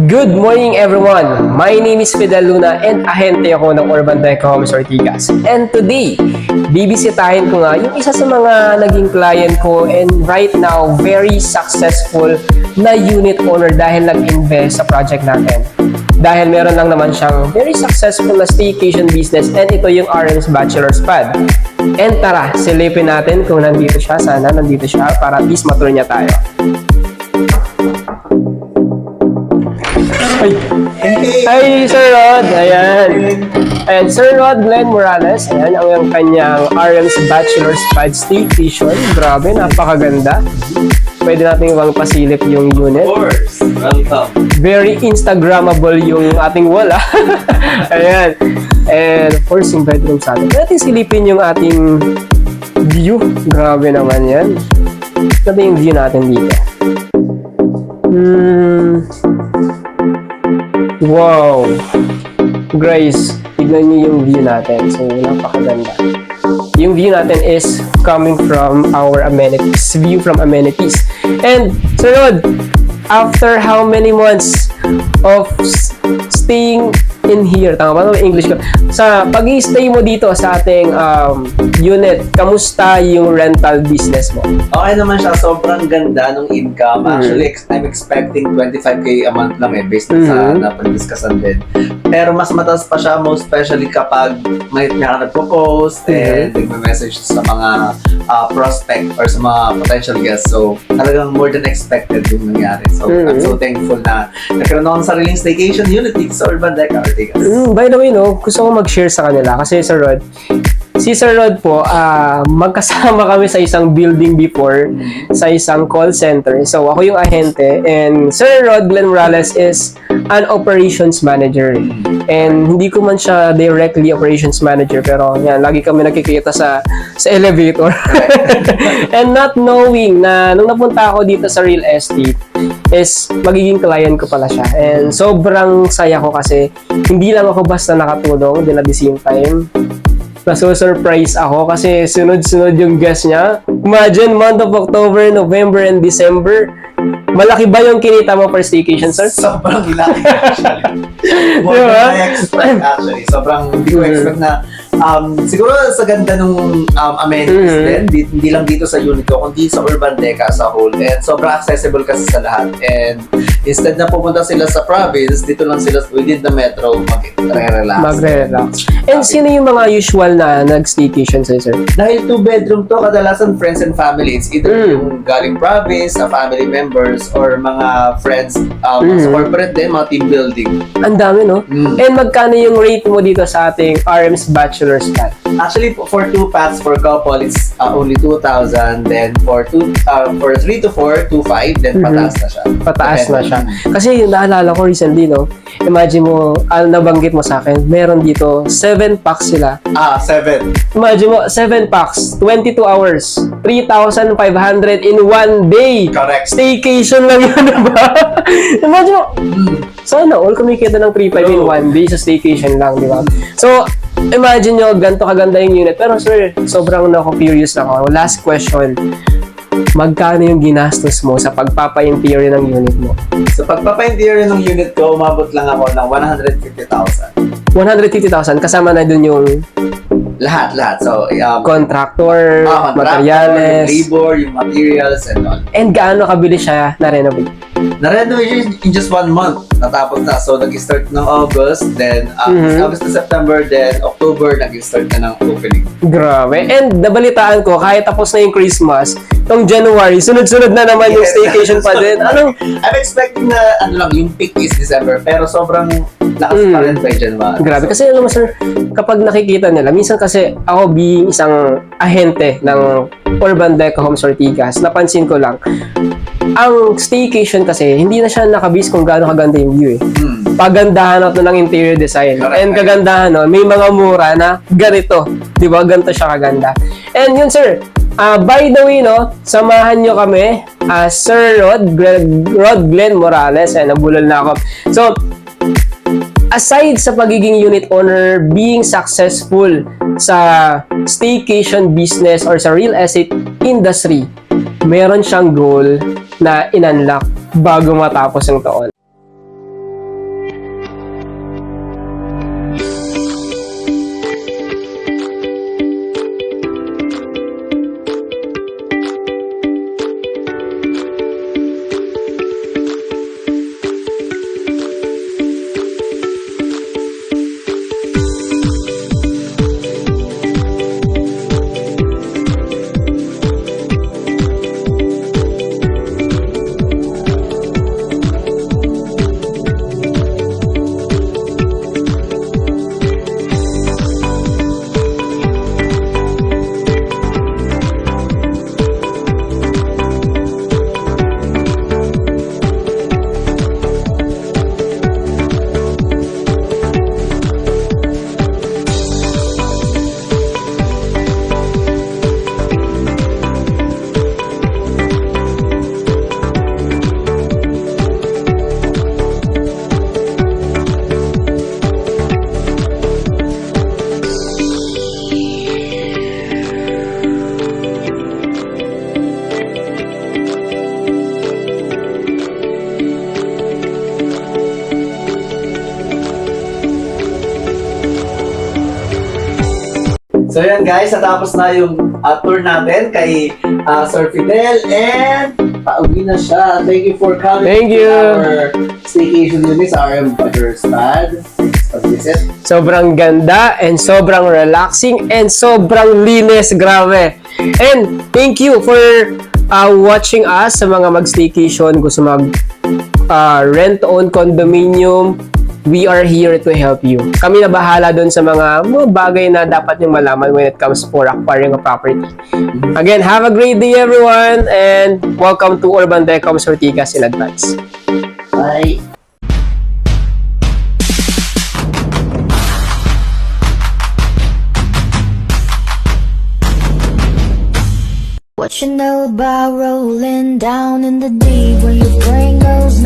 Good morning everyone! My name is Fidel Luna and ahente ako ng Urban Deco Homes Ortigas. And today, bibisitahin ko nga yung isa sa mga naging client ko and right now, very successful na unit owner dahil nag-invest sa project natin. Dahil meron lang naman siyang very successful na staycation business and ito yung RM's Bachelor's Pad. And tara, silipin natin kung nandito siya. Sana nandito siya para at least matur niya tayo. Hi, Sir Rod! Ayan. Ayan, Sir Rod Glenn Morales. Ayan, ang kanyang RM's Bachelor's Pad Staycation. Grabe, napakaganda. Pwede natin ibang pasilip yung unit. Of course. Welcome. Very Instagrammable yung ating wall, ah. Ayan. And of course, yung bedroom sa atin. Pwede natin silipin yung ating view. Grabe naman yan. Ito yung view natin dito. Wow! Grace, tignan niyo yung view natin. So, napakaganda. Yung view natin is coming from our amenities. View from amenities. And, Sir Rod, after how many months of staying in here, tama ba? English ko. Sa pag-i-stay mo dito sa ating unit, kamusta yung rental business mo? Okay naman siya. Sobrang ganda ng income. Actually, I'm expecting 25K a month lang based sa napag-discussan din. Pero mas mataas pa siya, most especially kapag may ka nagpo-post and nagme-message sa mga prospect or sa mga potential guests. So, talagang more than expected yung nangyari. So, I'm so thankful na nagkaroon ako ng sariling staycation unit dito sa Urban Deco Ortigas. By the way, no, gusto ko mag-share sa kanila kasi Sir Rod, si Sir Rod po, magkasama kami sa isang building before, sa isang call center. So, ako yung ahente and Sir Rod Glenn Morales is an operations manager. And hindi ko man siya directly operations manager pero yan, lagi kami nakikita sa elevator. And not knowing na nung napunta ako dito sa real estate is magiging client ko pala siya. And sobrang saya ko kasi hindi lang ako basta nakatulong din at the same time. Naso-surprise ako kasi sunod-sunod yung guest niya. Imagine, month of October, November, and December. Malaki ba yung kinita mo per staycation, sir? Sobrang laki actually. More than I expect actually. Sobrang hindi ko expect na siguro sa ganda nung amenities din, hindi lang dito sa unit ko, kundi sa Urban Deco as a whole. And sobrang accessible kasi sa lahat. And instead na pupunta sila sa province, dito lang sila within the metro mag-relax. Magre-relax. And sino yung mga usual na nag-staycation sa'yo, sir? Dahil 2-bedroom to, kadalasan friends and family. It's either yung galing province, family members, or mga friends sa corporate din, mga team building. Ang dami, no? And magkano yung rate mo dito sa ating RM's Bachelor's Pad? Actually, for 2 paths for couple, it's only 2,000. Then for 3 to 4, 2,500. Then pataas na siya. Pataas na siya. Kasi naalala ko recently, no? Imagine mo, nabanggit mo sa akin, meron dito 7 packs sila. 7. Imagine mo, 7 packs, 22 hours, 3,500 in 1 day. Correct. Staycation lang yun, diba? Imagine mo, sana all kumikita ng 3,500 in 1 day sa staycation lang, di ba? So, imagine nyo, ganito kaganda yung unit. Pero sir, sobrang curious ako. Last question. Magkano yung ginastos mo sa pagpapa-interior ng unit mo? Sa pagpapa-interior ng unit ko, umabot lang ako ng 150,000. 150,000 kasama na dun yung Lahat. So, contractor, materials, yung labor, yung materials, and all. and gaano kabilis siya na-renovate? Na-renovate in just 1 month. Natapos na. So, nag-start ng August, then August to September, then October, nag-start na ng opening. Grabe. And nabalitaan ko, kahit tapos na yung Christmas, tong January, sunod-sunod na naman yung staycation pa din. I'm expecting na, yung peak is December, pero sobrang lakas pa rin by January. Grabe. Kasi alam mo sir, kapag nakikita nila, minsan kasi ako being isang ahente ng Urban Deco Homes Ortigas, napansin ko lang, ang staycation kasi, hindi na siya nakabase kung gaano kaganda yung view eh. Pagandahan nato ng interior design. And kagandahan no, may mga mura na ganito. Di ba? Ganito siya kaganda. And yun sir, by the way no, samahan nyo kami, Sir Rod Glenn Morales. Ayan, nabulol na ako. So, aside sa pagiging unit owner, being successful sa staycation business or sa real estate industry, meron siyang goal na in-unlock bago matapos yung taon. So yan guys, natapos na yung tour natin kay Sir Fidel and pauwi na siya. Thank you for coming Thank you. to our staycation unit sa RM Butterstad. Thanks for visit. Sobrang ganda and sobrang relaxing and sobrang linis. Grabe. And thank you for watching us sa mga mag-staycation, gusto mag rent-own condominium. We are here to help you. Kami na bahala dun sa mga bagay na dapat nyo malaman when it comes for acquiring a property. Again, have a great day everyone and welcome to Urban Decoms Ortigas in advance. Bye. What you know about rolling down in the deep when your brain goes